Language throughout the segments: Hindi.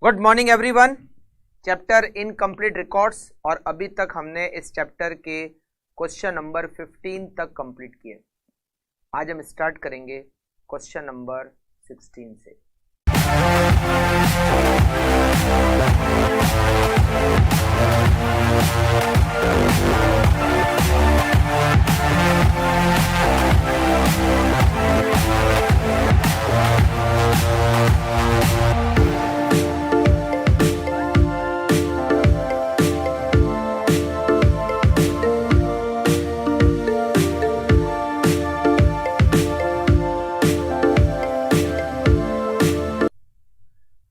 Good morning everyone. Chapter incomplete records और अभी तक हमने इस चैप्टर के क्वेश्चन नंबर 15 तक कंप्लीट किए। आज हम स्टार्ट करेंगे क्वेश्चन नंबर 16 से।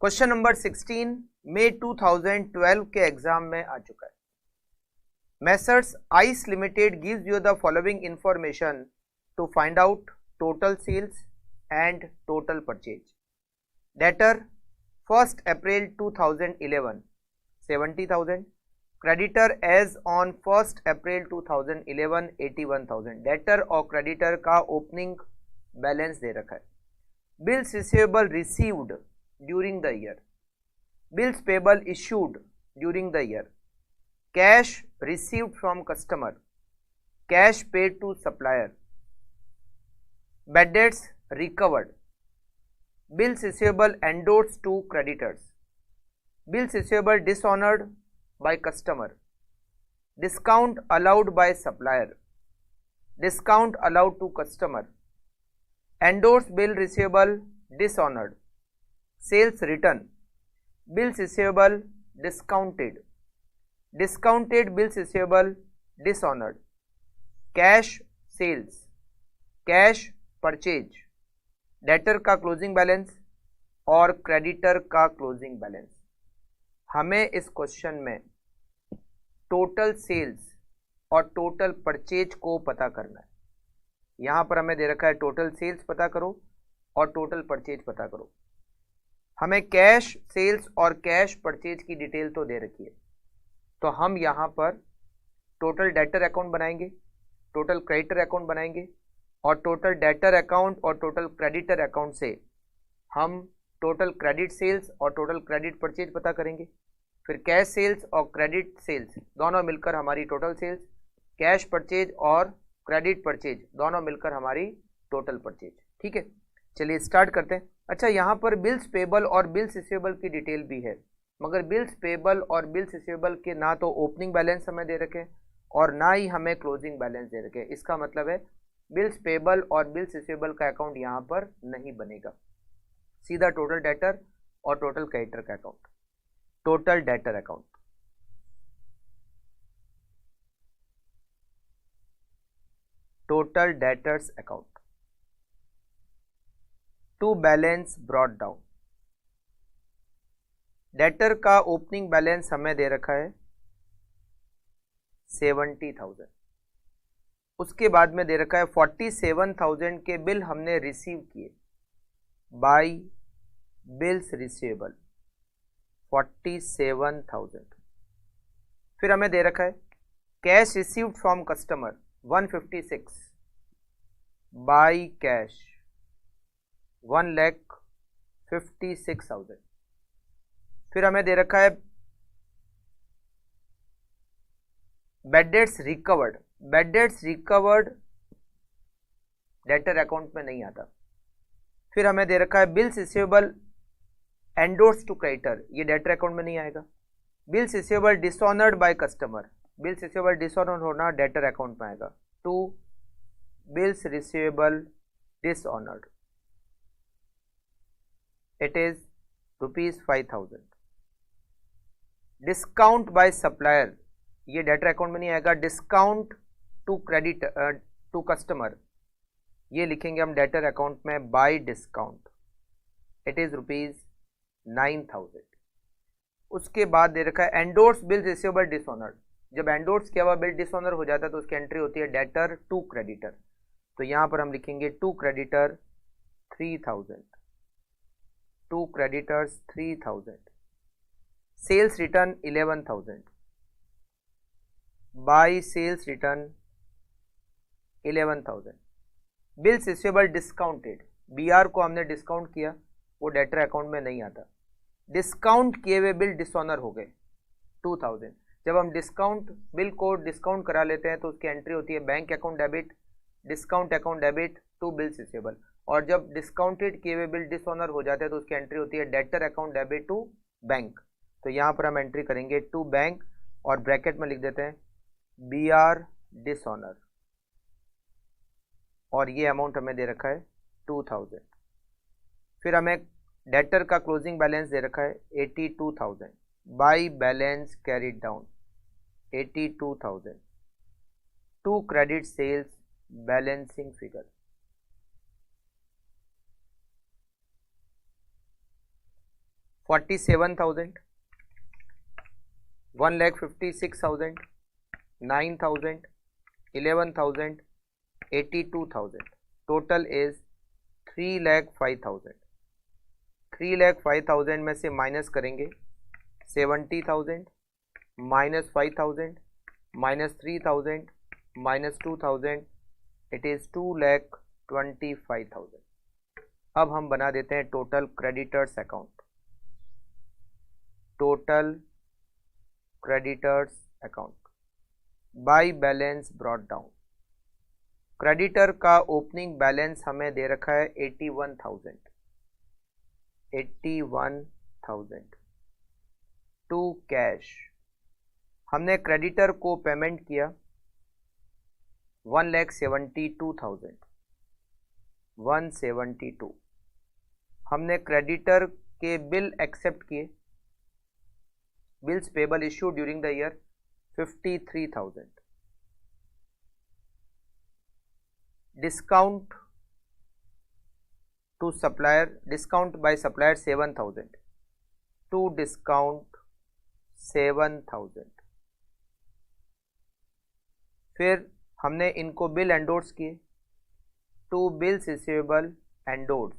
क्वेश्चन नंबर 16 मई 2012 के एग्जाम में आ चुका है। Messrs Ice Limited gives you the following information to find out total sales and total purchase. Debtor 1st April 2011 70,000, creditor as on 1st April 2011 81,000। Debtor और क्रेडिटर का ओपनिंग बैलेंस दे रखा है। Bills receivable received during the year, bills payable issued during the year, cash received from customer, cash paid to supplier, bad debts recovered, bills receivable endorsed to creditors, bills receivable dishonored by customer, discount allowed by supplier, discount allowed to customer, endorsed bill receivable dishonored, sales return, bills receivable discounted, discounted bills receivable dishonoured, cash sales, cash purchase, debtor का क्लोजिंग बैलेंस और क्रेडिटर का क्लोजिंग बैलेंस। हमें इस क्वेश्चन में टोटल सेल्स और टोटल परचेज को पता करना है। यहां पर हमें दे रखा है टोटल सेल्स पता करो और टोटल परचेज पता करो। हमें कैश सेल्स और कैश परचेज की डिटेल तो दे रखी है, तो हम यहाँ पर टोटल डेटर अकाउंट बनाएंगे, टोटल क्रेडिटर अकाउंट बनाएंगे और टोटल डेटर अकाउंट और टोटल क्रेडिटर अकाउंट से हम टोटल क्रेडिट सेल्स और टोटल क्रेडिट परचेज पता करेंगे। फिर कैश सेल्स और क्रेडिट सेल्स दोनों मिलकर हमारी टोटल सेल्स, कैश परचेज और क्रेडिट परचेज दोनों मिलकर हमारी टोटल परचेज। ठीक है, चलिए स्टार्ट करते हैं। अच्छा, यहाँ पर बिल्स पेबल और बिल्स रिसीवेबल की डिटेल भी है, मगर बिल्स पेबल और बिल्स रिसीवेबल के ना तो ओपनिंग बैलेंस हमें दे रखे और ना ही हमें क्लोजिंग बैलेंस दे रखे। इसका मतलब है बिल्स पेबल और बिल्स रिसीवेबल का अकाउंट यहाँ पर नहीं बनेगा, सीधा टोटल डेटर और टोटल क्रेडिटर का account. Total debtor account, total debtors account to balance brought down. Debtor का ओपनिंग बैलेंस हमें दे रखा है 70,000। उसके बाद में दे रखा है 47,000 के बिल हमने रिसीव किए बाय बिल्स रिसीवेबल 47,000। फिर हमें दे रखा है cash received from customer 156 by cash 1,56,000। फिर हमें दे रखा है bad debts recovered, bad debts recovered debtor account में नहीं आता। फिर हमें दे रखा है bills receivable endorse to creditor, ये डेटर अकाउंट में नहीं आएगा। Bills receivable dishonoured by customer, bills receivable dishonoured होना डेटर अकाउंट में आएगा। To bills receivable dishonoured, it is ₹5,000। Discount by supplier, ये डेटर अकाउंट में नहीं आएगा। Discount to credit to customer, ये लिखेंगे हम डेटर अकाउंट में बाय डिस्काउंट, इट इज ₹9,000। उसके बाद दे रखा है एंडोर्स बिल रिसीवेबल डिसऑनर्ड। जब एंडोर्स किया हुआ बिल डिसऑनर हो जाता है तो उसकी एंट्री होती है डेटर टू क्रेडिटर, तो यहां पर हम लिखेंगे to creditor 3,000, to creditors 3,000। Sales return 11,000 by sales return 11,000। Bills receivable discounted, BR को हमने डिस्काउंट किया, वो डेटर अकाउंट में नहीं आता। डिस्काउंट किए हुए बिल डिसऑनर हो गए 2000। जब हम डिस्काउंट बिल को डिस्काउंट करा लेते हैं तो उसकी एंट्री होती है bank account debit, discount account debit to bills receivable. और जब डिस्काउंटेड किए हुए बिल डिसऑनर हो जाते हैं तो उसकी एंट्री होती है debtor account debit to bank. तो यहाँ पर हम एंट्री करेंगे टू बैंक और ब्रैकेट में लिख देते हैं बी आर डिसऑनर, और ये अमाउंट हमें दे रखा है 2000। फिर हमें डेटर का क्लोजिंग बैलेंस दे रखा है 82,000 by balance carried down 82,000 to credit sales balancing figure 47,000, 1,56,000, 9,000, 11,000, 82,000. Total is 3,05,000. 3,05,000 में से माइनस करेंगे 70,000 minus 5,000 minus 3,000 minus 2,000, it is 2,25,000। अब हम बना देते हैं total creditors account. Total creditors account by balance brought down. Creditor का ओपनिंग बैलेंस हमें दे रखा है 81,000 टू कैश। हमने क्रेडिटर को पेमेंट किया 1,72,000 172। हमने क्रेडिटर के बिल एक्सेप्ट किए, bills payable issue during the year 53,000। Discount to supplier, discount by supplier 7,000 to discount 7,000। फिर हमने इनको बिल एंडोर्स किए to bills receivable endorse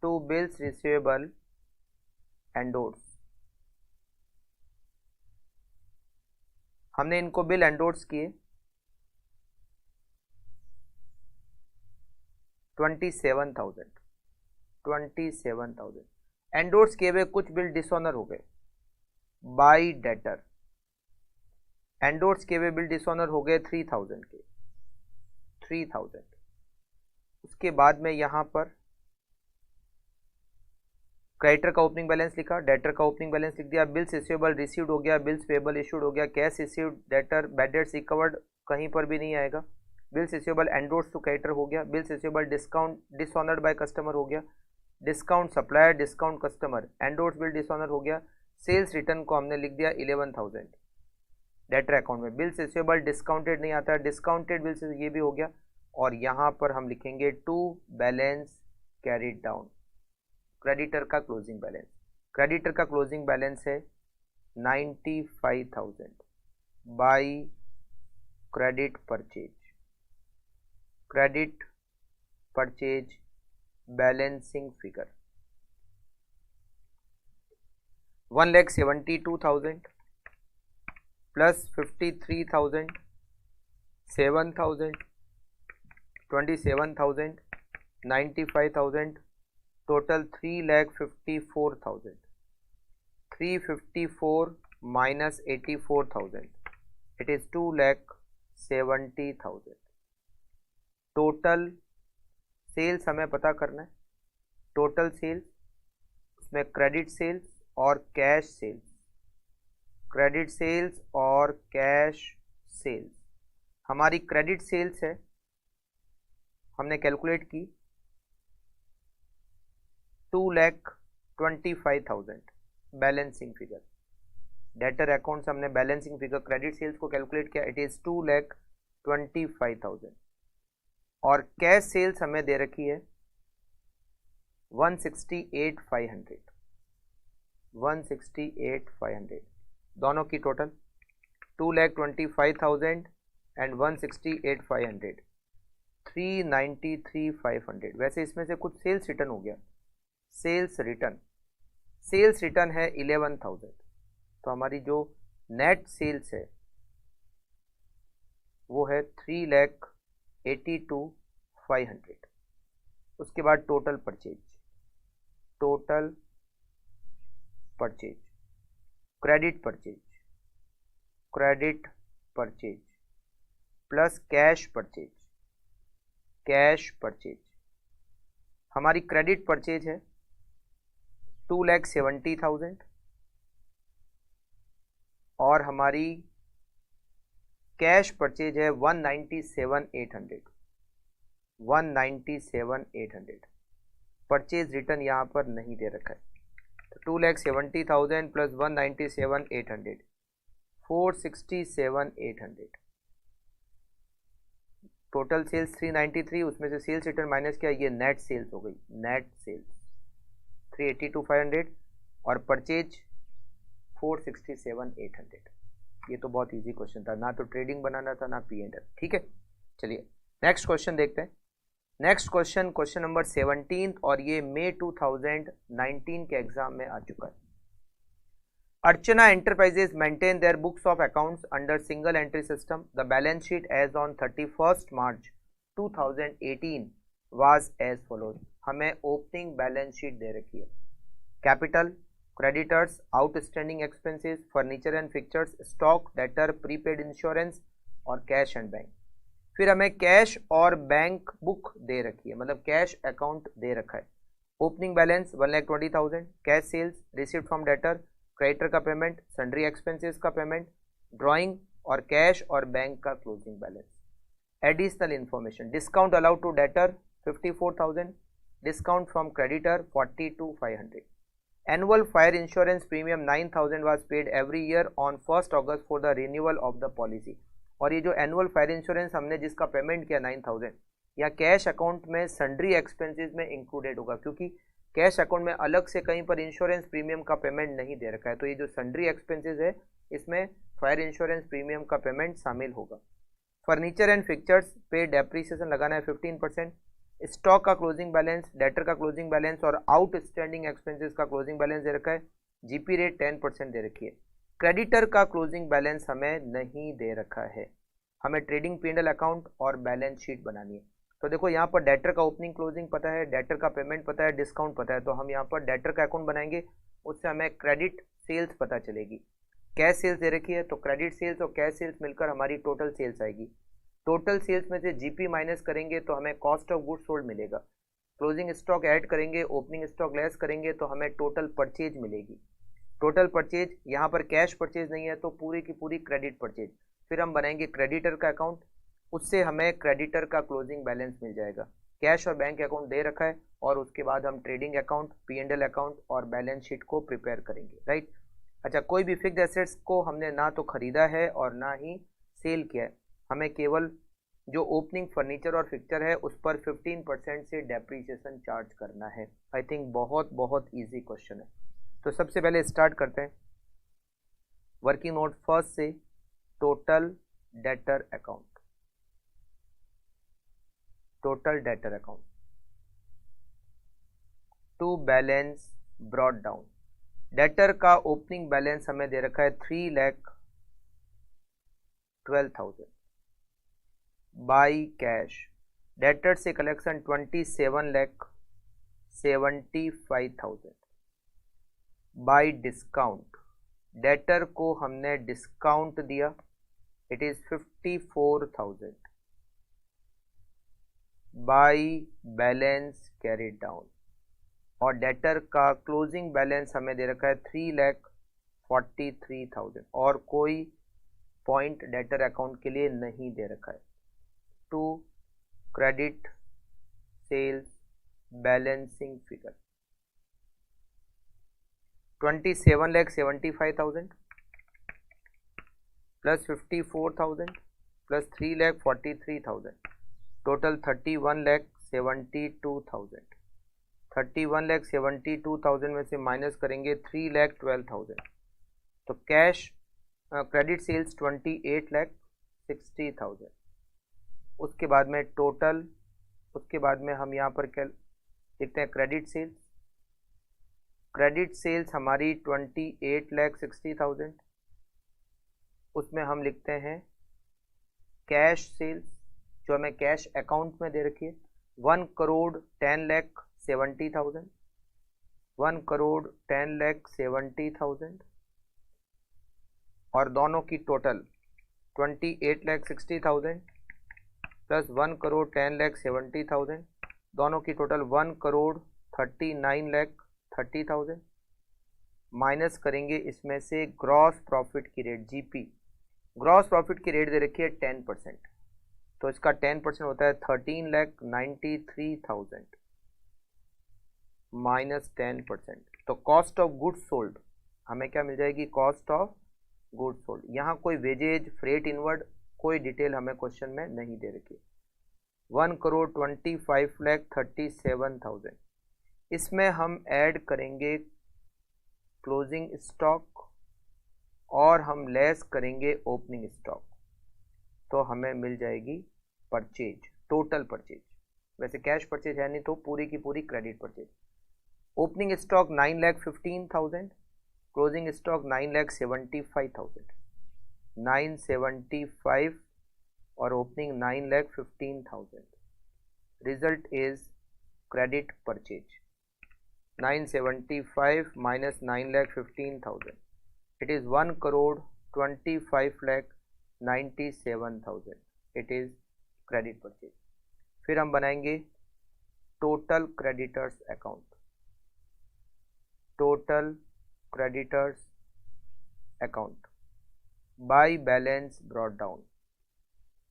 to bills receivable endorse. हमने इनको बिल एंडोर्स किए 27,000 एंडोर्स किए हुए कुछ बिल डिसऑनर हो गए बाय डेटर। एंडोर्स किए हुए बिल डिसऑनर हो गए 3,000 के 3,000। उसके बाद में यहां पर क्रेडिटर का ओपनिंग बैलेंस लिखा, डेटर का ओपनिंग बैलेंस लिख दिया, बिल्स रिसीवेबल रिसीव्ड हो गया, बिल्स पेबल इशूड हो गया, cash received, debtor, bad debts recovered कहीं पर भी नहीं आएगा, bills receivable endorse to creditor हो गया, bills receivable discount dishonoured by customer हो गया, discount supplier discount customer, endorse bill dishonour हो गया, सेल्स रिटर्न को हमने लिख दिया 11,000 डेटर अकाउंट में, बिल्स रिसीवेबल डिस्काउंटेड नहीं आता, डिस्काउंटेड बिल्स ये भी हो गया। और यहाँ पर हम लिखेंगे to balance carried down, creditor का क्लोजिंग बैलेंस। क्रेडिटर का क्लोजिंग बैलेंस है 95,000 by credit purchase, credit purchase balancing figure 1,72,000 plus 53,000 7,000 27,000 95,000 total 3,54,000। 354 minus 84,000 it is 2,70,000। Total sales हमें पता करना है, टोटल सेल्स, उसमें क्रेडिट सेल्स और कैश सेल्स, क्रेडिट सेल्स और कैश सेल्स। हमारी क्रेडिट सेल्स है, हमने कैलकुलेट की 2,25,000 बैलेंसिंग फिगर। डेटर अकाउंट्स हमने बैलेंसिंग फिगर क्रेडिट सेल्स को कैलकुलेट किया, इट इज 2,25,000। और कैश सेल्स हमें दे रखी है 168,500 168,500। दोनों की टोटल 2,25,000 एंड 168,500 393,500। वैसे इसमें से कुछ सेल्स रिटर्न हो गया, सेल्स रिटर्न है 11,000। तो हमारी जो नेट सेल्स है वो है 3,82,500। उसके बाद total purchase total purchase, credit purchase, credit purchase plus cash purchase, cash purchase. हमारी क्रेडिट परचेज है 2,70,000 और हमारी कैश परचेज है 197,800, 197,800। परचेज रिटर्न यहां पर नहीं दे रखा है, तो 2,70,000 प्लस 197,800, 467,800। टोटल सेल्स 393, उसमें से सेल्स रिटर्न माइनस किया, ये नेट सेल्स हो गई, नेट सेल्स 382,500 और परचेज 467,800। ये तो बहुत इजी क्वेश्चन था, ना तो ट्रेडिंग बनाना था ना P&L। ठीक है, चलिए नेक्स्ट क्वेश्चन देखते हैं। नेक्स्ट क्वेश्चन, क्वेश्चन नंबर 17 और ये मई 2019 के एग्जाम में आ चुका है। Archana Enterprises maintain their books of accounts under single entry system. The balance sheet as on 31st March 2018 was as follows. हमें ओपनिंग बैलेंस शीट दे रखी है। Capital, creditors, outstanding expenses, furniture and fixtures, stock, debtor, prepaid insurance और कैश एंड बैंक। फिर हमें कैश और बैंक बुक दे रखी है, मतलब कैश अकाउंट दे रखा है। Opening balance 1,20,000, cash sales, received from debtor, creditor का पेमेंट, सन्ड्री एक्सपेंसेस का पेमेंट, ड्राइंग और कैश और बैंक का closing balance. Additional information, discount allowed to debtor 54,000, discount from creditor 42,500। Annual fire insurance premium 9,000 was paid every year on 1st August for the renewal of the policy. और ये जो एनुअल फायर इंश्योरेंस हमने जिसका पेमेंट किया 9,000, या कैश अकाउंट में सन्ड्री एक्सपेंसेस में इंक्लूडेड होगा, क्योंकि कैश अकाउंट में अलग से कहीं पर इंश्योरेंस प्रीमियम का पेमेंट नहीं दे रखा है। तो ये जो सन्ड्री एक्सपेंसेस है इसमें फायर इंश्योरेंस प्रीमियम का पेमेंट शामिल होगा। फर्नीचर एंड फिक्चर्स पे डेप्रीसिएशन लगाना है 15%। स्टॉक का क्लोजिंग बैलेंस, डेटर का क्लोजिंग बैलेंस और आउटस्टैंडिंग एक्सपेंसेस का क्लोजिंग बैलेंस दे रखा है। जीपी रेट 10% दे रखी है। क्रेडिटर का क्लोजिंग बैलेंस हमें नहीं दे रखा है। हमें ट्रेडिंग P&L अकाउंट और बैलेंस शीट बनानी है। तो देखो यहाँ पर डेटर का ओपनिंग क्लोजिंग पता है, डेटर का पेमेंट पता है, डिस्काउंट पता है, तो हम यहाँ पर डेटर का अकाउंट बनाएंगे, उससे हमें क्रेडिट सेल्स पता चलेगी। कैश सेल्स दे रखी है, तो क्रेडिट सेल्स और कैश सेल्स मिलकर हमारी टोटल सेल्स आएगी। टोटल सेल्स में से जीपी माइनस करेंगे तो हमें कॉस्ट ऑफ गुड्स सोल्ड मिलेगा। क्लोजिंग स्टॉक ऐड करेंगे, ओपनिंग स्टॉक लेस करेंगे तो हमें टोटल परचेज मिलेगी। टोटल परचेज, यहाँ पर कैश परचेज नहीं है तो पूरी की पूरी क्रेडिट परचेज। फिर हम बनाएंगे क्रेडिटर का अकाउंट, उससे हमें क्रेडिटर का क्लोजिंग बैलेंस मिल जाएगा। कैश और बैंक अकाउंट दे रखा है और उसके बाद हम ट्रेडिंग अकाउंट, P&L अकाउंट और बैलेंस शीट को प्रिपेयर करेंगे, राइट। अच्छा, कोई भी फिक्स्ड एसेट्स को हमने ना तो खरीदा है और ना ही सेल किया है, हमें केवल जो ओपनिंग फर्नीचर और फिक्चर है उस पर 15% से डेप्रीसिएशन चार्ज करना है। आई थिंक बहुत बहुत ईजी क्वेश्चन है। तो सबसे पहले स्टार्ट करते हैं वर्किंग नोट फर्स्ट से, total debtor account. Total debtor account to balance brought down. Debtor का ओपनिंग बैलेंस हमें दे रखा है 3,12,000 बाई कैश। डेटर से कलेक्शन 27,75,000 बाई डिस्काउंट। डेटर को हमने डिस्काउंट दिया, it is 54,000 by balance carried down. और डेटर का क्लोजिंग बैलेंस हमें दे रखा है 3,43,000 और कोई पॉइंट डेटर अकाउंट के लिए नहीं दे रखा है। To credit sales balancing figure 27,75,000 plus 54,000 plus 3,43,000, total 31,72,000। 31,72,000 में से माइनस करेंगे 3,12,000, तो कैश क्रेडिट सेल्स 28,60,000। उसके बाद में टोटल, उसके बाद में हम यहाँ पर क्या लिखते हैं, क्रेडिट सेल्स। क्रेडिट सेल्स हमारी 28,60,000, उसमें हम लिखते हैं कैश सेल्स जो हमें कैश अकाउंट में दे रखी है 1,10,70,000 1,10,70,000 और दोनों की टोटल 28,60,000 प्लस 1,10,70,000, दोनों की टोटल 1,39,30,000 माइनस करेंगे इसमें से ग्रॉस प्रॉफिट की रेट जीपी। ग्रॉस प्रॉफिट की रेट दे रखी है 10%, तो इसका 10% होता है 13,93,000 माइनस 10%, तो कॉस्ट ऑफ गुड्स सोल्ड हमें क्या मिल जाएगी, कॉस्ट ऑफ गुड्स सोल्ड। यहाँ कोई वेजेज, फ्रेट इनवर्ड कोई डिटेल हमें क्वेश्चन में नहीं दे रखी। 1,25,37,000 इसमें हम ऐड करेंगे क्लोजिंग स्टॉक और हम लेस करेंगे ओपनिंग स्टॉक, तो हमें मिल जाएगी परचेज, टोटल परचेज। वैसे कैश परचेज है नहीं तो पूरी की पूरी credit purchase. Opening stock 9,15,000, closing stock 9,75,000, 975 और opening 9,15,000, result is credit purchase. 975 minus 9,15,000, it is 1,25,97,000, it is credit purchase। फिर हम बनाएंगे total creditors account. Total creditors account by balance brought down.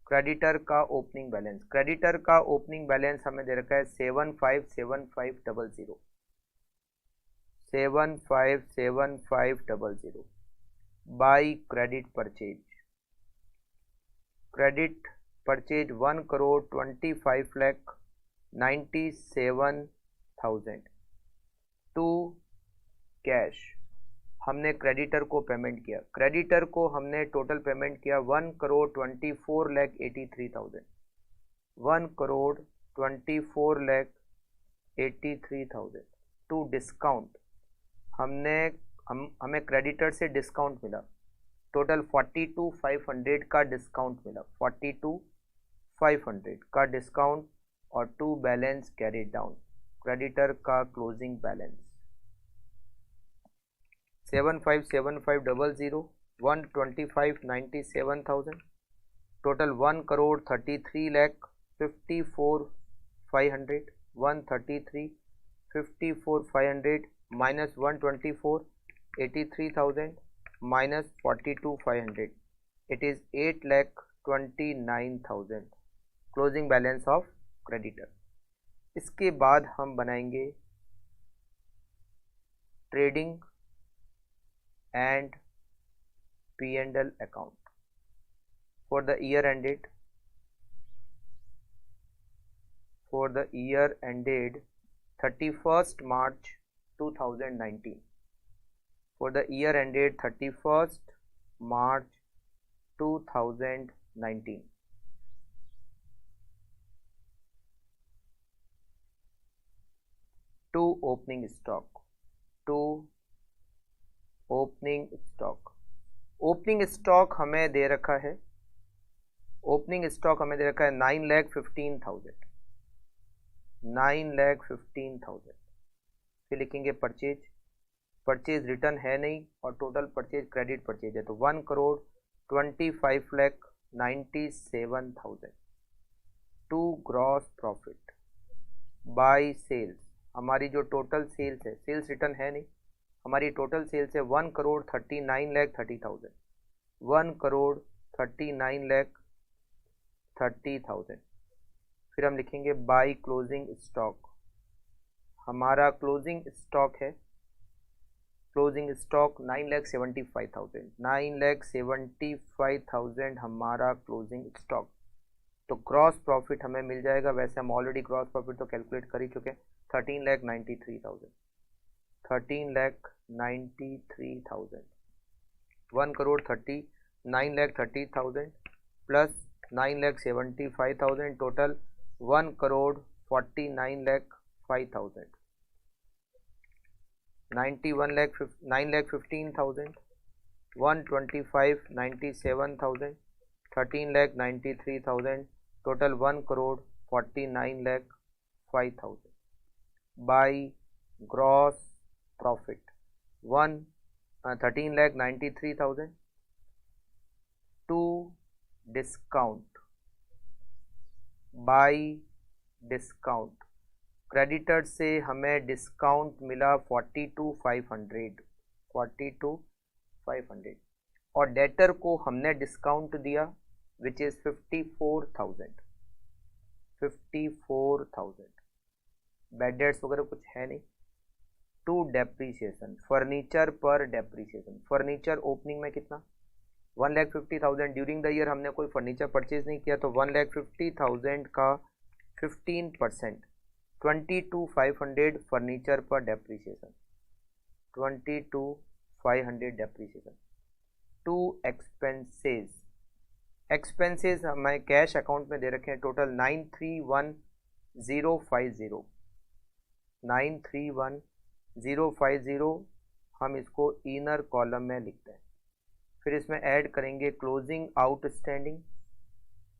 Creditor का ओपनिंग बैलेंस, क्रेडिटर का ओपनिंग बैलेंस हमें दे रखा है 757500, 757500 by credit purchase. Credit purchase 1,25,97,000 to cash. हमने क्रेडिटर को पेमेंट किया, क्रेडिटर को हमने टोटल पेमेंट किया 1,24,83,000, 1,24,83,000 टू डिस्काउंट। हमें क्रेडिटर से डिस्काउंट मिला, टोटल 42,500 का डिस्काउंट मिला, 42,500 का डिस्काउंट और to balance carry down. Creditor का closing balance 757500, 1,25,97,000, total 1,33,54,500, 1,33,54,500 minus 1,24,83,000 minus 42,500, it is 8,29,000 closing balance of creditor. इसके बाद हम बनाएंगे trading and P&L account for the year ended 31st March 2019, for the year ended 31st March 2019। to opening stock, to opening stock. Opening stock हमें दे रखा है, ओपनिंग स्टॉक हमें दे रखा है 9,15,000, 9,15,000। फिर लिखेंगे परचेज, परचेज रिटर्न है नहीं और टोटल परचेज क्रेडिट परचेज है, तो 1,25,97,000 to gross profit by sales. हमारी जो टोटल सेल्स है, सेल्स रिटर्न है नहीं, हमारी टोटल सेल्स है 1,39,30,000, 1,39,30,000। फिर हम लिखेंगे बाय क्लोजिंग स्टॉक। हमारा क्लोजिंग स्टॉक है, क्लोजिंग स्टॉक 9,75,000, 9,75,000 हमारा क्लोजिंग स्टॉक। तो ग्रॉस प्रॉफिट हमें मिल जाएगा, वैसे हम ऑलरेडी ग्रॉस प्रॉफिट तो कैलकुलेट कर ही चुके हैं, 13,93,000, 13,93,000, 1,39,30,000 plus 9,75,000, total 1,49,05,000, 9,15,000, 1,25,97,000, 13,93,000, total 1,49,05,000 by gross profit 13,93,000 to discount by discount creditor से हमें डिस्काउंट मिला 42,500 और डेटर को हमने डिस्काउंट दिया विच इज 54,000 बैड डेट्स वगैरह कुछ है नहीं। टू डेप्रीसिएशन फर्नीचर पर डेप्रीसिएशन फर्नीचर ओपनिंग में कितना 1,50,000 ड्यूरिंग द ईयर हमने कोई फर्नीचर परचेज नहीं किया तो 1,50,000 का 15% 22,500 फर्नीचर पर डेप्रीसिएशन 22,500 डेप्रीसिएशन। टू एक्सपेंसेस हमें कैश अकाउंट में दे रखे हैं टोटल 931,050 हम इसको इनर कॉलम में लिखते हैं। फिर इसमें ऐड करेंगे क्लोजिंग आउटस्टैंडिंग,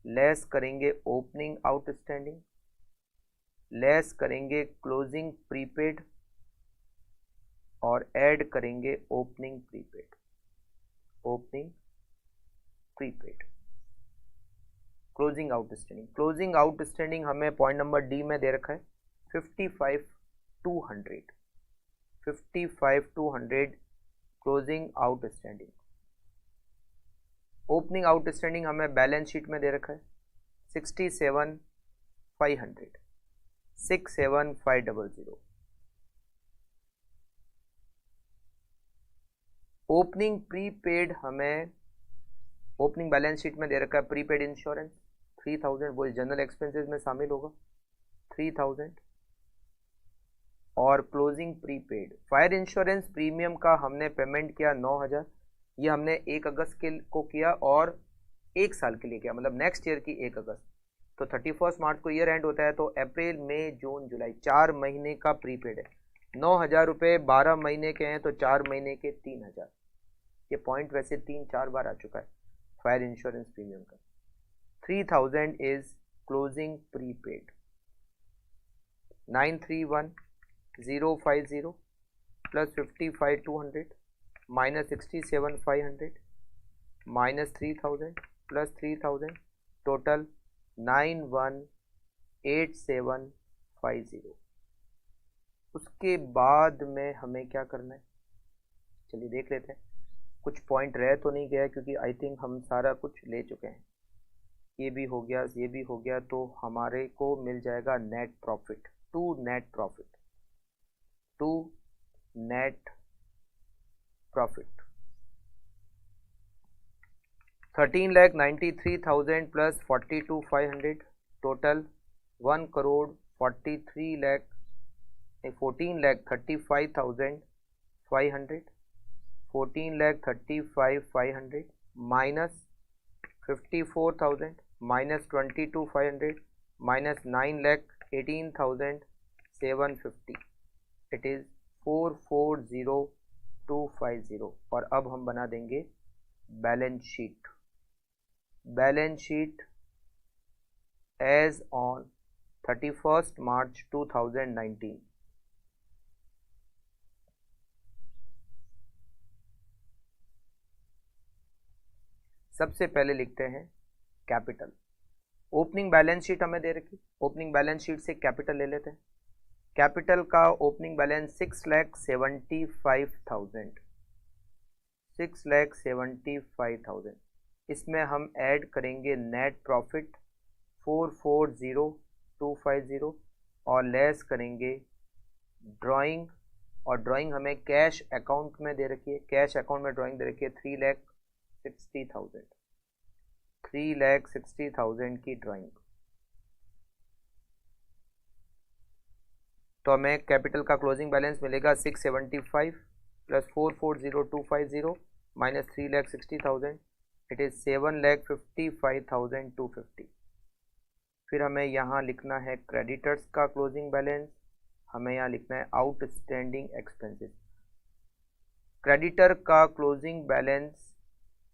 लेस करेंगे ओपनिंग आउटस्टैंडिंग, लेस करेंगे क्लोजिंग प्रीपेड और ऐड करेंगे ओपनिंग प्रीपेड। क्लोजिंग आउटस्टैंडिंग हमें पॉइंट नंबर डी में दे रखा है 55,200 क्लोजिंग आउटस्टैंडिंग। ओपनिंग आउटस्टैंडिंग हमें बैलेंस शीट में दे रखा है 67,500 ओपनिंग प्रीपेड हमें ओपनिंग बैलेंस शीट में दे रखा है प्रीपेड इंश्योरेंस 3,000 वो जनरल एक्सपेंसेस में शामिल होगा 3,000 और closing prepaid fire insurance premium का हमने पेमेंट किया 9,000 ये हमने 1 अगस्त को किया और 1 साल के लिए किया मतलब नेक्स्ट ईयर की 1 अगस्त तो 31 मार्च को ईयर एंड होता है तो अप्रैल मई जून जुलाई 4 महीने का प्रीपेड है 9,000 रुपये 12 महीने के हैं तो 4 महीने के 3,000। ये पॉइंट वैसे 3-4 बार आ चुका है फायर इंश्योरेंस प्रीमियम का। 3,000 is closing prepaid 931,050 plus 55,200 minus 67,500 minus 3,000 plus 3,000 total 91,8750। उसके बाद में हमें क्या करना है चलिए देख लेते हैं। कुछ पॉइंट रह तो नहीं गया क्योंकि आई थिंक हम सारा कुछ ले चुके हैं। ये भी हो गया ये भी हो गया तो हमारे को मिल जाएगा net profit to net profit 13,93,000 plus 42,500 total 14,35,500 14,35,500 minus 54,000 minus 22,500 minus 9,18,750 it is 440,250 और अब हम बना देंगे balance sheet as on 31 March 2019। सबसे पहले लिखते हैं कैपिटल। ओपनिंग बैलेंस शीट हमें दे रखी, ओपनिंग बैलेंस शीट से कैपिटल ले लेते हैं। कैपिटल का ओपनिंग बैलेंस 6,75,000 इसमें हम ऐड करेंगे नेट प्रॉफिट 440,250 और लेस करेंगे ड्राइंग और ड्राइंग हमें कैश अकाउंट में दे रखी है। कैश अकाउंट में ड्राइंग दे रखी है 3,60,000 की ड्राइंग। तो हमें कैपिटल का क्लोजिंग बैलेंस मिलेगा 675 प्लस 440,250 माइनस 3,60,000 इट इज 7,55,250। फिर हमें यहाँ लिखना है क्रेडिटर्स का क्लोजिंग बैलेंस, हमें यहाँ लिखना है आउटस्टैंडिंग एक्सपेंसेस। क्रेडिटर का क्लोजिंग बैलेंस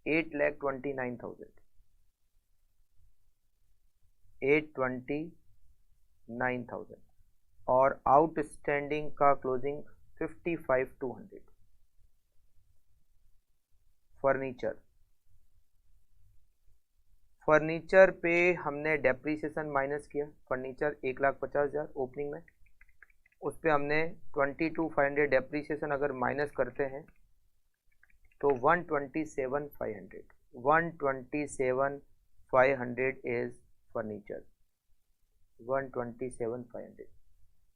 8,29,000 और आउटस्टैंडिंग का क्लोजिंग 55,200. फर्नीचर पे हमने डेप्रीसिएशन माइनस किया, फर्नीचर 1,50,000 ओपनिंग में, उस पे हमने 22,500 डेप्रीसिएशन अगर माइनस करते हैं तो 127,500 इज फर्नीचर, 127,500।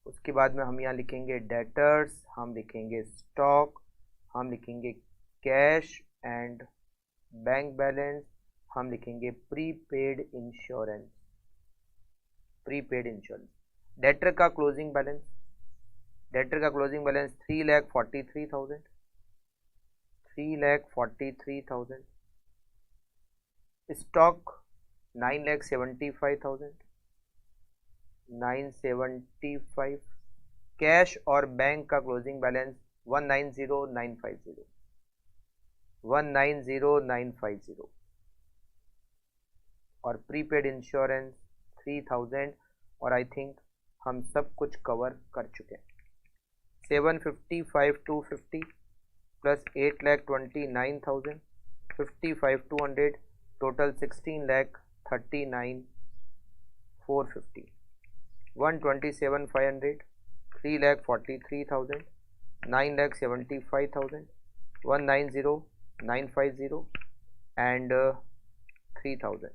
उसके बाद में हम यहाँ लिखेंगे डेटर्स, हम लिखेंगे स्टॉक, हम लिखेंगे कैश एंड बैंक बैलेंस, हम लिखेंगे प्रीपेड इंश्योरेंस, डेटर का क्लोजिंग बैलेंस, 3,43,000, स्टॉक 9,75,000, कैश और बैंक का क्लोजिंग बैलेंस 190,950 और प्रीपेड इंश्योरेंस 3,000। और आई थिंक हम सब कुछ कवर कर चुके हैं। 755,250 प्लस 8,29,000, 55,200, टोटल 16,39,450, 127,500, 3,43,000, 9,75,000, 190,950 and 3,000,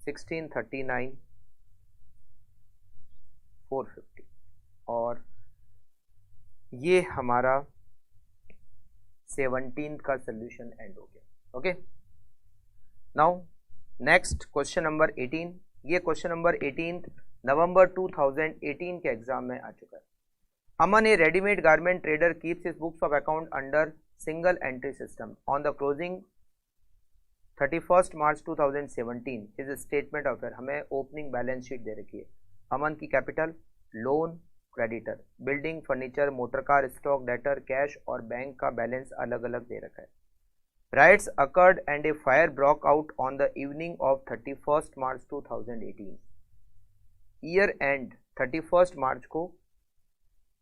16,39,450। और ये हमारा 17 का सोल्यूशन एंड हो गया। Okay, now next question number 18। ये क्वेश्चन नंबर 18 नवंबर 2018 के एग्जाम में आ चुका है। Aman, a readymade garment trader, keeps his books of account under single entry system. On the closing 31 March 2017 his statement of affair. हमें ओपनिंग बैलेंस शीट दे रखी है। अमन की capital, loan, creditor, building, furniture, motor car, stock, debtor, cash और बैंक का बैलेंस अलग अलग दे रखा है। Riots occurred and a fire broke out on the evening of 31 March 2018। Year and 31 मार्च को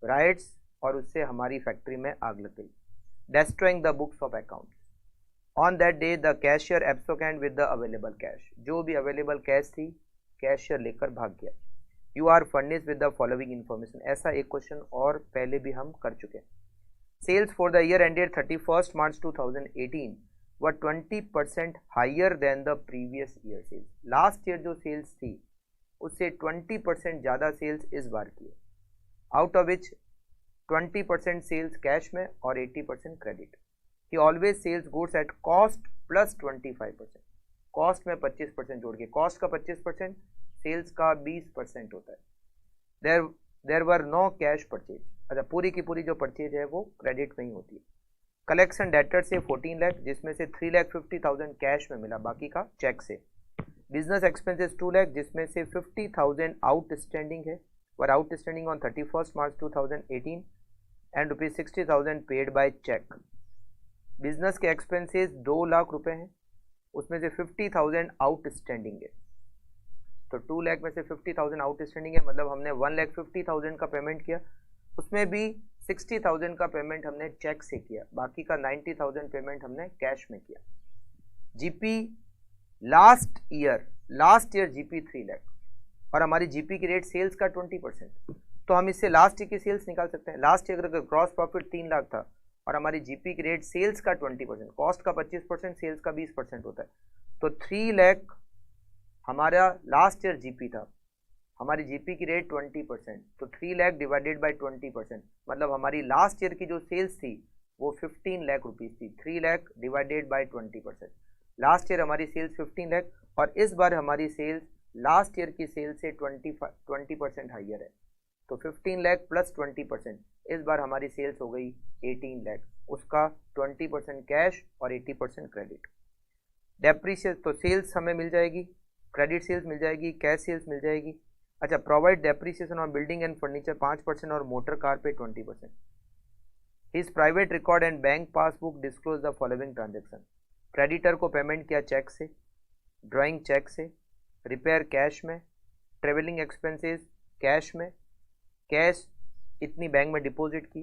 राइट्स और उससे हमारी फैक्ट्री में आग लग गई, destroying the books of account. On that day the cashier absconded with the available cash. जो भी अवेलेबल कैश थी कैशियर लेकर भाग गया। You are furnish with the following information. ऐसा एक क्वेश्चन और पहले भी हम कर चुके हैं। Sales for the year ended 31 March 2018 were 20% higher than the previous year sales. Last year जो सेल्स थी उससे 20% ज़्यादा सेल्स इस बार की है। Out of which 20% sales cash में और 80% credit. He always sells goods at cost plus 25%। Cost में 25% जोड़ के, कॉस्ट का 25% सेल्स का 20% होता है। There were no cash purchase. अच्छा, पूरी की पूरी जो परचेज है वो क्रेडिट में ही होती है। कलेक्शन डेटर से 14 लाख, जिसमें से 3,50,000 कैश में मिला, बाकी का चेक से। बिजनेस एक्सपेंसेस 2 लाख, जिसमें से 50,000 आउटस्टैंडिंग है, were outstanding on 31 March 2018 and ₹60,000 paid by cheque. Business के एक्सपेंसेस 2 लाख रुपए हैं, उसमें से 50,000 आउटस्टैंडिंग है। तो 2 लाख में से 50,000 आउटस्टैंडिंग है, मतलब हमने 1,50,000 का पेमेंट किया, उसमें भी 60,000 का पेमेंट हमने चेक से किया, बाकी का 90,000 पेमेंट हमने कैश में किया। GP last year GP 3 lakh और हमारी जीपी की रेट सेल्स का 20%, तो हम इससे लास्ट ईयर की सेल्स निकाल सकते हैं। लास्ट ईयर अगर ग्रॉस प्रॉफिट 3 लाख था और हमारी जीपी की रेट सेल्स का 20%, कॉस्ट का 25%, सेल्स का 20% होता है, तो 3 लाख हमारा लास्ट ईयर जीपी था। हमारी जीपी की रेट 20%, तो 3 लाख डिवाइडेड बाय 20%, मतलब हमारी लास्ट ईयर की जो सेल्स थी वो 15 लाख रुपीज़ थी। 3 lakh divided by 20%। Last year हमारी सेल्स 15 लाख और इस बार हमारी सेल्स लास्ट ईयर की सेल्स से 20% हाइयर है, तो 15 लाख प्लस 20%, इस बार हमारी सेल्स हो गई 18 लाख। उसका 20% कैश और 80% क्रेडिट। डेप्रीशिएशन, तो सेल्स हमें मिल जाएगी, क्रेडिट सेल्स मिल जाएगी, कैश सेल्स मिल जाएगी। अच्छा, provide depreciation on building and furniture 5% और मोटर कार पे 20%। His private record and bank passbook disclose the following transaction. Creditor को पेमेंट किया चेक से, ड्राइंग चेक से, रिपेयर कैश में, ट्रेवलिंग एक्सपेंसेस कैश में, कैश इतनी बैंक में डिपॉजिट की,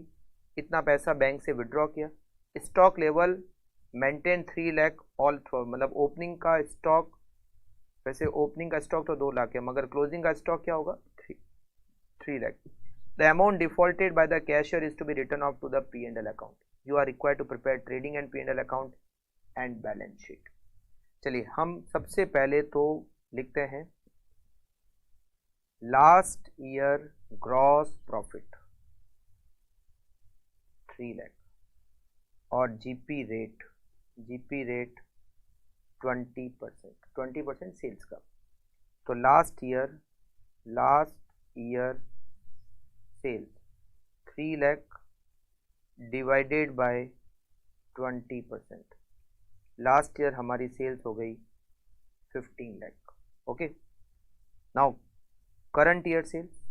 इतना पैसा बैंक से विड्रॉ किया। Stock level maintain 3 lakh all through, मतलब ओपनिंग का स्टॉक, वैसे ओपनिंग का स्टॉक तो 2 लाख है, मगर क्लोजिंग का स्टॉक क्या होगा 3 lakh. The amount defaulted by the cashier is to be written off to the P&L account. You are required to prepare trading and P&L account and balance sheet. चलिए हम सबसे पहले तो लिखते हैं last year gross profit 3 lakh और जीपी रेट 20% सेल्स का। तो last year sales 3 lakh divided by 20%। Last year हमारी सेल्स हो गई 15 lakh. Okay, now current year sales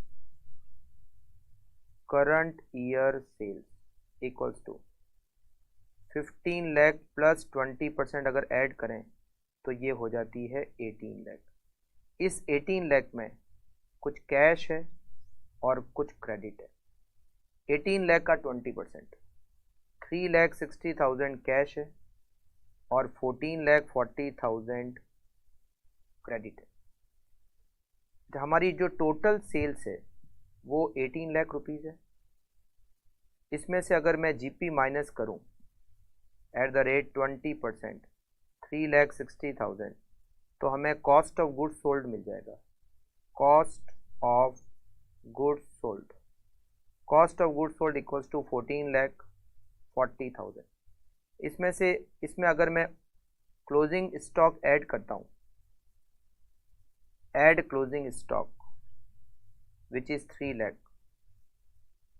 equals to 15 lakh plus 20% अगर ऐड करें तो ये हो जाती है 18 लाख। इस 18 लाख में कुछ कैश है और कुछ क्रेडिट है। 18 लाख का 20% 3,60,000 कैश है और 14,40,000 क्रेडिट है। तो हमारी जो टोटल सेल्स है वो 18 लाख रुपीज़ है। इसमें से अगर मैं जीपी माइनस करूं एट द रेट 20% 3,60,000, तो हमें कॉस्ट ऑफ गुड्स सोल्ड मिल जाएगा। Cost of goods sold equals to 14,40,000। इसमें अगर मैं क्लोजिंग स्टॉक ऐड करता हूं, add closing stock which is 3 lakh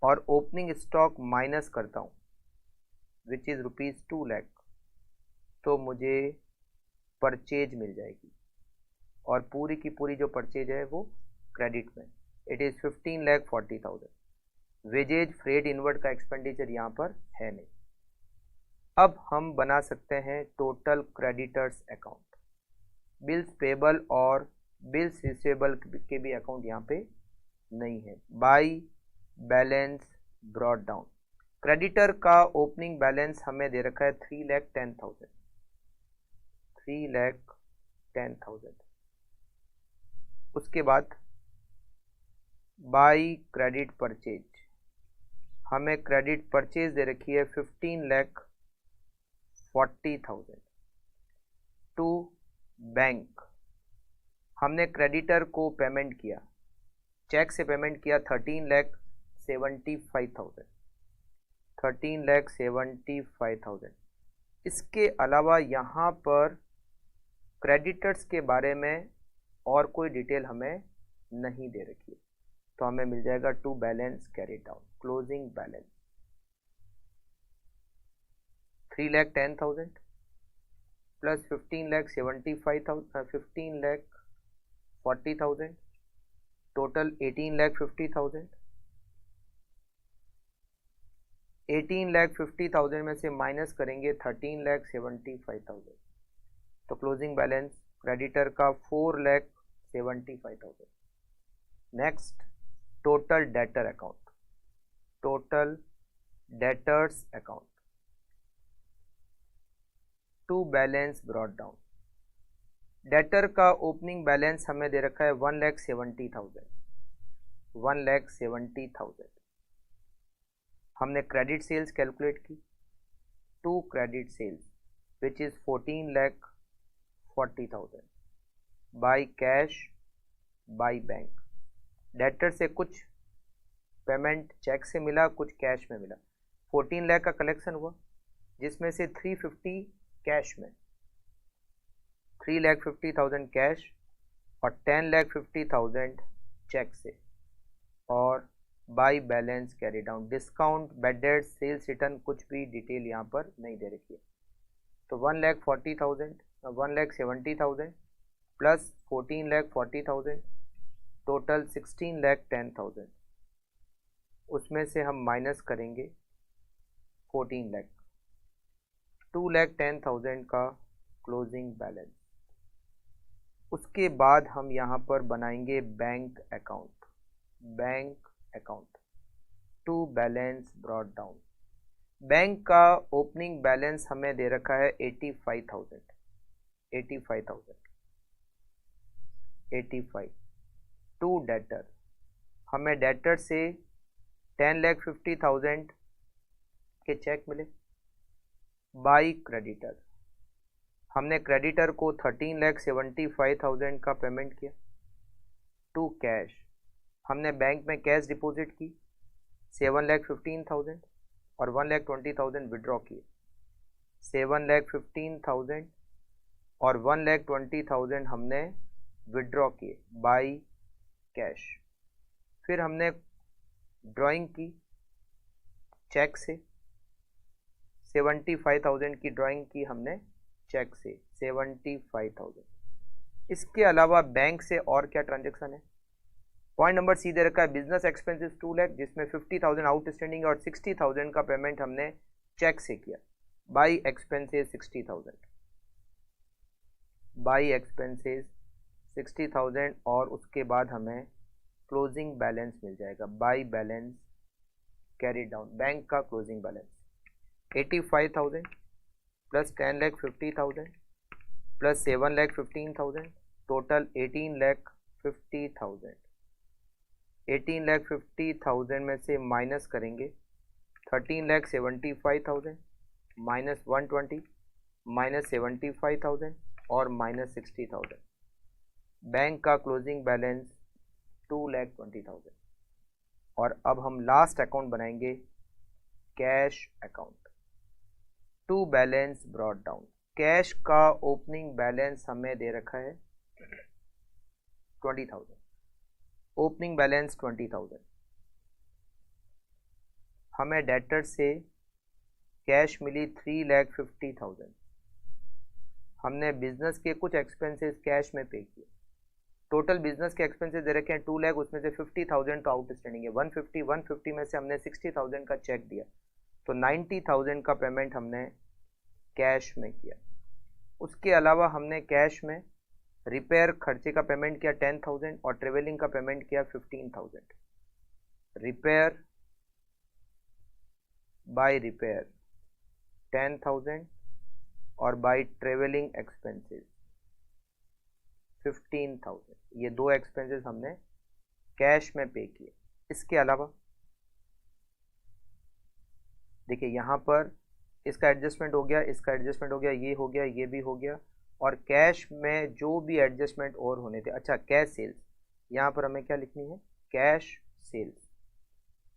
और ओपनिंग स्टॉक माइनस करता हूं विच इज ₹2 लाख, तो मुझे परचेज मिल जाएगी और पूरी की पूरी जो परचेज है वो क्रेडिट में, it is 15,40,000। Wages freight inward का एक्सपेंडिचर यहाँ पर है नहीं। अब हम बना सकते हैं total creditors account. Bills payable और बिल्स रिसीवेबल के भी अकाउंट यहाँ पे नहीं है। By balance brought down, creditor का ओपनिंग बैलेंस हमें दे रखा है 3,10,000। उसके बाद बाई क्रेडिट परचेज, हमें क्रेडिट परचेज दे रखी है 15,40,000। टू बैंक, हमने क्रेडिटर को पेमेंट किया, चेक से पेमेंट किया 13,75,000। इसके अलावा यहाँ पर क्रेडिटर्स के बारे में और कोई डिटेल हमें नहीं दे रखी है, तो हमें मिल जाएगा to balance carry down closing balance 3,10,000 plus 15,40,000 total 18,50,000। 18,50,000 में से माइनस करेंगे 13,75,000, तो क्लोजिंग बैलेंस क्रेडिटर का 4,75,000। Next total debtor account, total debtors account to balance brought down. Debtor का ओपनिंग बैलेंस हमें दे रखा है 1,70,000। हमने क्रेडिट सेल्स कैलकुलेट की, to credit sales which is 14,40,000 by cash by bank. Debtor से कुछ पेमेंट चेक से मिला, कुछ कैश में मिला। 14 लाख का कलेक्शन हुआ जिसमें से 350 कैश में, 3,50,000 कैश और 10,50,000 चेक से, और by balance carry down. Discount, bad debt, sales return कुछ भी डिटेल यहाँ पर नहीं दे रखी है। तो 1,70,000 प्लस 14,40,000 टोटल 16,10,000। उसमें से हम माइनस करेंगे 14 लाख, 2,10,000 का क्लोजिंग बैलेंस। उसके बाद हम यहाँ पर बनाएंगे bank account to balance brought down. Bank का ओपनिंग बैलेंस हमें दे रखा है 85,000, 85 टू डेटर। हमें डेटर से 10,50,000 के चेक मिले। बाई क्रेडिटर, हमने क्रेडिटर को 13,75,000 का पेमेंट किया। टू कैश, हमने बैंक में कैश डिपॉजिट की 7,15,000 और 1,20,000 विड्रॉ किए। 7,15,000 और 1,20,000 हमने विड्रॉ किए बाई कैश। फिर हमने ड्राइंग की चेक से, 75,000 की ड्राइंग की हमने चेक से, 75,000। इसके अलावा बैंक से और क्या ट्रांजेक्शन है? पॉइंट नंबर सी दे रखा है बिजनेस एक्सपेंसेस 2 लाख, जिसमें 50,000 आउटस्टैंडिंग और 60,000 का पेमेंट हमने चेक से किया। बाई एक्सपेंसेस 60,000, बाई एक्सपेंसेस 60,000 और उसके बाद हमें क्लोजिंग बैलेंस मिल जाएगा। By balance carry down, bank का closing balance 85,000 plus 10,50,000 plus 7,15,000, total 18,50,000। 18,50,000 में से माइनस करेंगे 13,75,000 माइनस 120 माइनस 75,000 और माइनस 60,000। बैंक का क्लोजिंग बैलेंस 2,20,000। और अब हम लास्ट अकाउंट बनाएंगे, cash account. To balance brought down, cash का ओपनिंग बैलेंस हमें दे रखा है 20,000, ओपनिंग बैलेंस 20,000। हमें डेटर से कैश मिली 3,50,000। हमने बिजनेस के कुछ एक्सपेंसेस कैश में पे किए। टोटल बिजनेस के एक्सपेंसेस दे रखे हैं 2 लाख, उसमें से 50,000 तो आउटस्टैंडिंग है। 150 में से हमने 60,000 का चेक दिया, तो 90,000 का पेमेंट हमने कैश में किया। उसके अलावा हमने कैश में रिपेयर खर्चे का पेमेंट किया 10,000 और ट्रेवलिंग का पेमेंट किया 15,000। रिपेयर बाय रिपेयर 10,000 और बाय ट्रेवलिंग एक्सपेंसेस 15,000। ये दो एक्सपेंसेस हमने कैश में पे किए। इसके अलावा देखिए यहाँ पर इसका एडजस्टमेंट हो गया, इसका एडजस्टमेंट हो गया, ये हो गया, ये भी हो गया। और कैश में जो भी एडजस्टमेंट और होने थे, अच्छा कैश सेल्स, यहाँ पर हमें क्या लिखनी है, cash sales.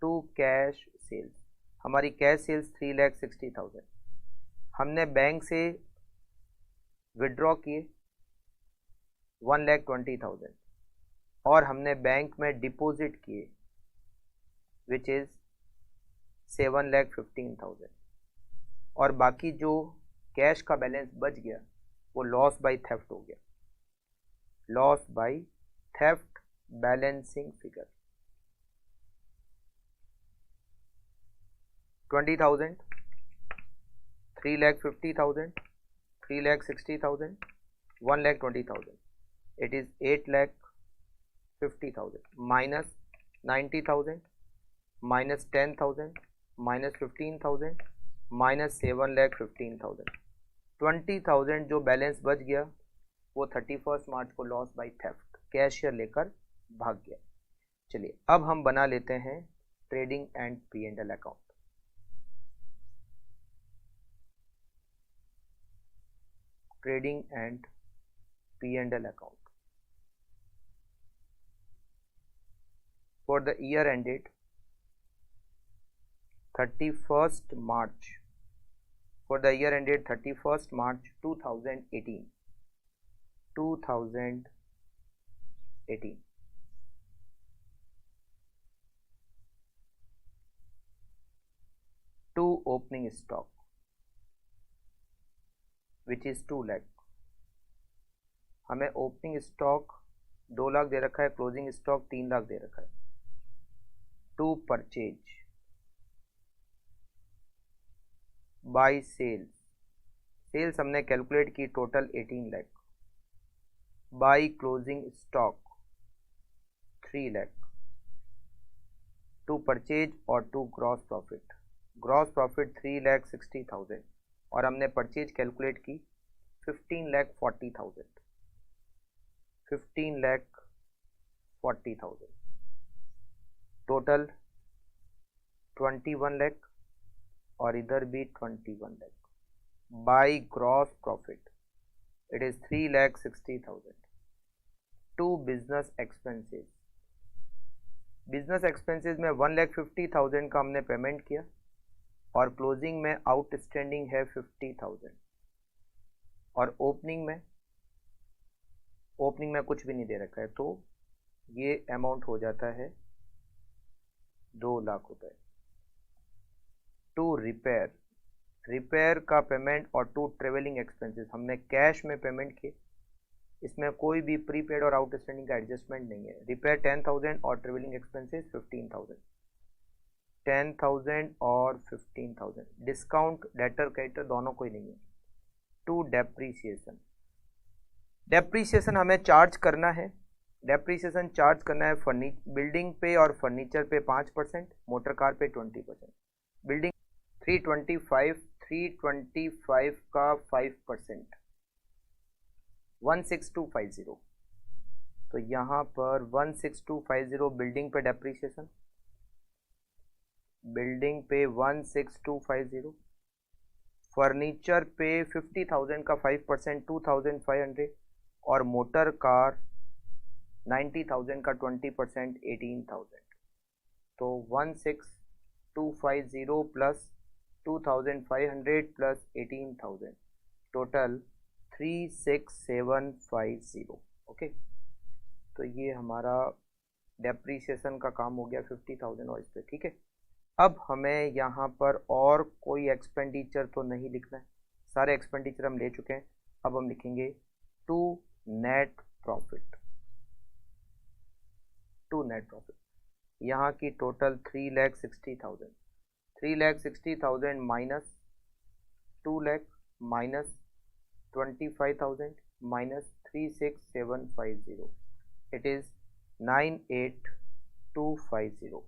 To cash sales, हमारी कैश सेल्स 3,60,000। हमने बैंक से विड्रॉ किए 1,20,000 और हमने बैंक में डिपॉजिट किए विच इज 7,15,000। और बाकी जो कैश का बैलेंस बच गया वो लॉस बाय थेफ्ट हो गया। Loss by theft balancing figure 20,000, 3,50,000, 3,60,000, 1,20,000, it is 8,50,000 minus 90,000 minus 10,000 minus 15,000 minus 7,15,000। 20,000 जो बैलेंस बच गया वो 31 मार्च को लॉस बाय थेफ्ट कैशियर लेकर भाग गया। चलिए अब हम बना लेते हैं trading and P&L account. Trading and P&L account for the year ended 31st March, for the year ended 31st March 2018, 2018. To opening stock which is 2 lakh। हमें ओपनिंग स्टॉक 2 लाख दे रखा है, क्लोजिंग स्टॉक 3 लाख दे रखा है। To purchase by sales, sales हमने कैलकुलेट की total 18 lakh. By closing stock 3 lakh. To purchase और to gross profit gross profit 3,60,000 और हमने परचेज कैलकुलेट की 15,40,000, 15,40,000, टोटल 21 लाख और इधर भी 21 lakh. By gross profit it is 3,60,000। To business expenses, business expenses में 1,50,000 का हमने पेमेंट किया और क्लोजिंग में आउटस्टैंडिंग है 50,000 और ओपनिंग में कुछ भी नहीं दे रखा है, तो ये अमाउंट हो जाता है 2 लाख रुपए। टू रिपेयर का पेमेंट और टू ट्रेवलिंग एक्सपेंसेस हमने कैश में पेमेंट किए, इसमें कोई भी प्रीपेड और आउटस्टैंडिंग का एडजस्टमेंट नहीं है। रिपेयर 10,000 और ट्रेवलिंग एक्सपेंसेस 15,000, 10,000 और 15,000। डिस्काउंट डेटर क्रेडिटर दोनों कोई नहीं है। टू डेप्रीसिएशन हमें चार्ज करना है, डेप्रीसिएशन चार्ज करना है बिल्डिंग पे और फर्नीचर पे 5%, मोटर कार पे 20%। बिल्डिंग 325 का 5%, 16250। तो यहाँ पर 16250 बिल्डिंग पे डेप्रीसिएशन, बिल्डिंग पे 16250, फर्नीचर पे 50,000 का 5% 2,500 और मोटर कार 90,000 का 20% 18,000। तो 16250 प्लस 2,500 प्लस 18,000, टोटल 36,750। ओके, तो ये हमारा डेप्रीसिएशन का काम हो गया 50,000 और इस पे। ठीक है, अब हमें यहाँ पर और कोई एक्सपेंडिचर तो नहीं लिखना है, सारे एक्सपेंडिचर हम ले चुके हैं। अब हम लिखेंगे to net profit. To net profit यहाँ की total 3,60,000, 3,60,000 minus 2 lakh minus 25,000 minus 36,750, it is 98,250।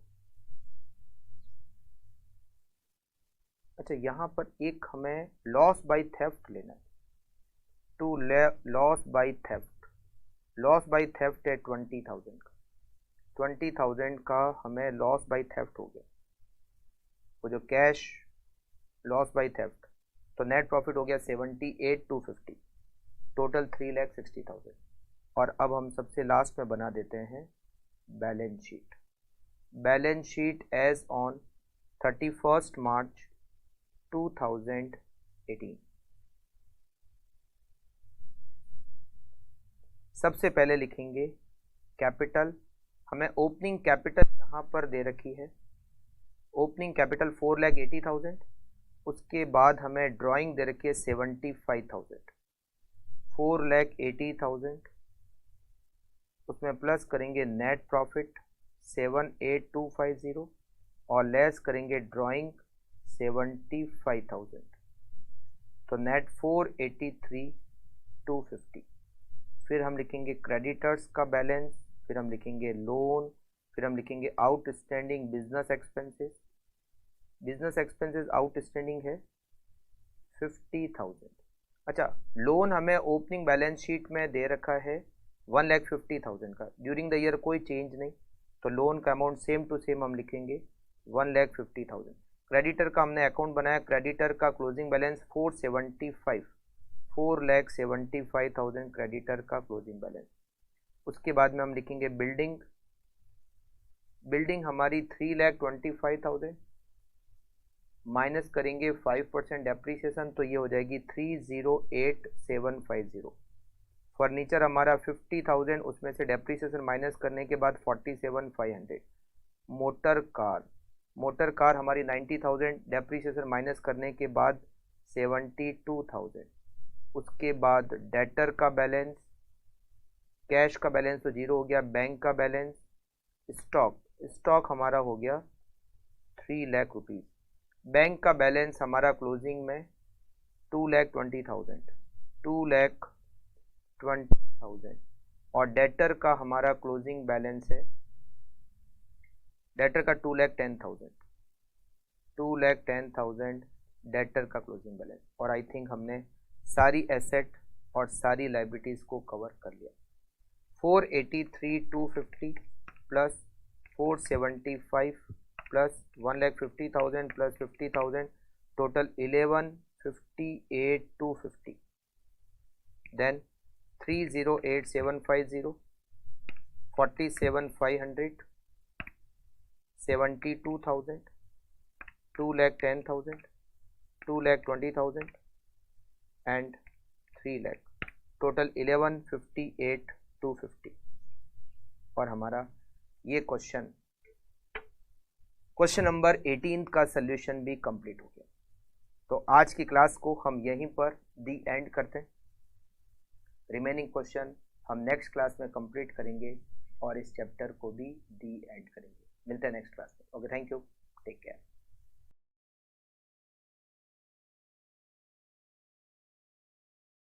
अच्छा, यहाँ पर एक हमें लॉस बाय थेफ्ट लेना है। To loss by theft, loss by theft है 20,000 का, 20,000 का हमें लॉस बाय थेफ्ट हो गया, वो जो कैश लॉस बाय थेफ्ट। तो नेट प्रॉफिट हो गया 78,250, टोटल 3,60,000। और अब हम सबसे लास्ट में बना देते हैं balance sheet. Balance sheet as on 31 March 2018। सबसे पहले लिखेंगे कैपिटल। हमें ओपनिंग कैपिटल यहाँ पर दे रखी है, ओपनिंग कैपिटल 4,80,000। उसके बाद हमें ड्राइंग दे रखी है 75,000, 4,80,000। उसमें प्लस करेंगे नेट प्रॉफिट 78,250 और लेस करेंगे ड्राइंग 75,000, तो नेट 483,250। फिर हम लिखेंगे क्रेडिटर्स का बैलेंस, फिर हम लिखेंगे लोन, फिर हम लिखेंगे outstanding business expenses. Business expenses outstanding है 50,000। अच्छा, लोन हमें ओपनिंग बैलेंस शीट में दे रखा है 1,50,000 का, ड्यूरिंग द ईयर कोई चेंज नहीं, तो लोन का अमाउंट सेम टू सेम हम लिखेंगे 1,50,000। क्रेडिटर का हमने अकाउंट बनाया, क्रेडिटर का क्लोजिंग बैलेंस 4,75,000 क्रेडिटर का क्लोजिंग बैलेंस। उसके बाद में हम लिखेंगे बिल्डिंग, बिल्डिंग हमारी 3,25,000 माइनस करेंगे 5% डेप्रीसिएशन, तो ये हो जाएगी 3,08,750। फर्नीचर हमारा 50,000, उसमें से डेप्रीसिएशन माइनस करने के बाद 47,500। मोटर कार हमारी 90,000, डेप्रीसिएशन माइनस करने के बाद 72,000। उसके बाद डेटर का बैलेंस, कैश का बैलेंस तो जीरो हो गया, बैंक का बैलेंस, स्टॉक हमारा हो गया 3 लाख रुपीज़। बैंक का बैलेंस हमारा क्लोजिंग में 2,20,000, 2,20,000 और डेटर का हमारा क्लोजिंग बैलेंस है, डेटर का 2,10,000, 2,10,000 डेटर का क्लोजिंग बैलेंस। और आई थिंक हमने सारी एसेट और सारी लाइबिलिटीज़ को कवर कर लिया। 483,250 plus 475 plus 1,50,000 plus 50,000, total 1158,250। Then 308,750, 47,500, 72,000, 2,10,000, 2,20,000 and 3 lakh, total 1158,250। और हमारा ये क्वेश्चन नंबर 18 का सल्यूशन भी कंप्लीट हो गया। तो आज की क्लास को हम यहीं पर दी एंड करते हैं। रिमेनिंग क्वेश्चन हम नेक्स्ट क्लास में कंप्लीट करेंगे और इस चैप्टर को भी दी एंड करेंगे। मिलते हैं नेक्स्ट क्लास में। Okay, thank you, take care.